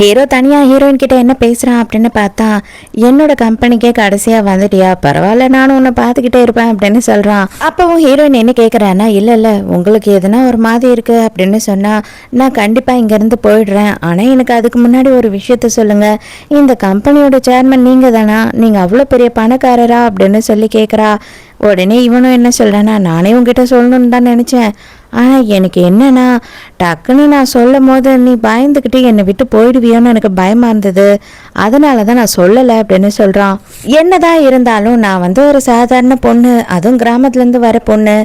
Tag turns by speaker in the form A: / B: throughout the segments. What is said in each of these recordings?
A: Hero தனியா heroine கிட்ட என்ன பேசுறான் அப்படின்னு பார்த்தா, என்னோட கம்பெனிக்கே கடைசியா வந்துட்டியா, பரவாயில்ல நானும் உன்னை பார்த்துக்கிட்டே இருப்பேன் அப்படின்னு சொல்றான். அப்பவும் ஹீரோயின் என்ன கேட்கறான்னா, இல்ல உங்களுக்கு எதுனா ஒரு மாதிரி இருக்கு அப்படின்னு சொன்னா, நான் கண்டிப்பா இங்க இருந்து போயிடுறேன், ஆனா எனக்கு அதுக்கு முன்னாடி ஒரு விஷயத்த சொல்லுங்க, இந்த கம்பெனியோட சேர்மன் நீங்க தானா, நீங்க அவ்வளவு பெரிய பணக்காரரா அப்படின்னு சொல்லி கேட்கறா. உடனே இவனும் என்ன சொல்றானா, நானே உங்ககிட்ட சொல்லணும்னு தான் நினைச்சேன், ஆனால் எனக்கு என்னன்னா டக்குன்னு நான் சொல்லும் போது நீ பயந்துக்கிட்டு என்னை விட்டு போயிடுவியோன்னு எனக்கு பயமாக இருந்தது, அதனால தான் நான் சொல்லலை அப்படின்னு சொல்கிறான். என்னதான் இருந்தாலும் நான் ஒரு சாதாரண பொண்ணு, அதுவும் கிராமத்துலேருந்து வர பொண்ணு,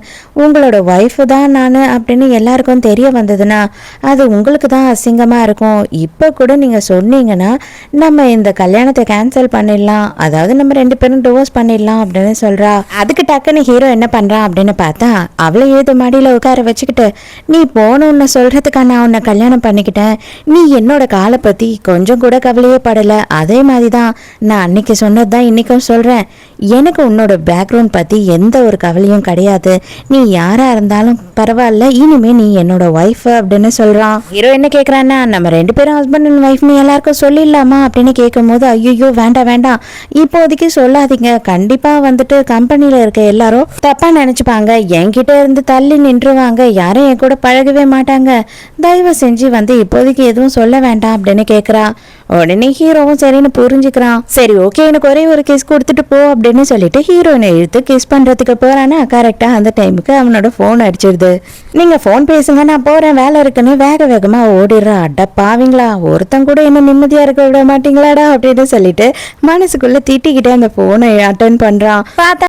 A: உங்களோட ஒய்ஃபு தான் நான் அப்படின்னு எல்லாருக்கும் தெரிய வந்ததுன்னா அது உங்களுக்கு தான் அசிங்கமாக இருக்கும். இப்போ கூட நீங்கள் சொன்னீங்கன்னா நம்ம இந்த கல்யாணத்தை கேன்சல் பண்ணிடலாம், அதாவது நம்ம 2 பேரும் டிவோர்ஸ் பண்ணிடலாம் அப்படின்னு சொல்கிறா. அதுக்கு டக்குன்னு ஹீரோ என்ன பண்ணுறான் அப்படின்னு பார்த்தா, அவளை ஏதோ மாடியில் உட்கார வச்சுக்கிட்டு, நீ போகணுன்னு சொல்றதுக்கா நான் உன்னை கல்யாணம் பண்ணிக்கிட்டேன், நீ என்னோட காலை பத்தி கொஞ்சம் கூட கவலையே படல, அதே மாதிரிதான் நான் அன்னைக்கு சொன்னதுதான் இன்னைக்கும் சொல்றேன், எனக்கு உன்னோட பேக்ரவுண்ட் பத்தி எந்த ஒரு கவலையும் கிடையாது, நீ யாரா இருந்தாலும் பரவாயில்ல, இனிமே நீ என்னோட ஒய்ஃப் அப்படின்னு சொல்றான். ஹீரோ என்ன கேக்குறான்னா, நம்ம 2 பேரும் ஹஸ்பண்ட் அண்ட் ஒய்ஃப்னு எல்லாருக்கும் சொல்லிடலாமா அப்படின்னு கேட்கும் போது, ஐயோ வேண்டாம் இப்போதைக்கு சொல்லாதீங்க, கண்டிப்பா கம்பெனியில இருக்க எல்லாரும் தப்பா நினைச்சுப்பாங்க, என்கிட்ட இருந்து தள்ளி நின்றுவாங்க, யாரும் என் கூட பழகவே மாட்டாங்க, தயவு செஞ்சு இப்போதைக்கு எதுவும் சொல்ல வேண்டாம் அப்படின்னு கேட்குறா. உடனே ஹீரோவும் சரின்னு புரிஞ்சுக்கிறான். சரி ஓகே, எனக்கு ஒரே ஒரு கிஸ் கொடுத்துட்டு போ அப்படின்னு சொல்லிட்டு ஹீரோயினை இழுத்து கிஸ் பண்றதுக்கு போறானா, கரெக்டா அந்த டைமுக்கு அவனோட போன் அடிச்சிருது. நீங்க போன் பேசுங்க, நான் போறேன், வேலை இருக்குன்னு வேகமா ஓடிடுறா. அட பாவீங்களா, ஒருத்தன் கூட என்ன நிம்மதியா இருக்க விட மாட்டீங்களாடா அப்படின்னு சொல்லிட்டு மனசுக்குள்ள திட்டிக்கிட்டே அந்த போனை அட்டன் பண்றான். பார்த்தா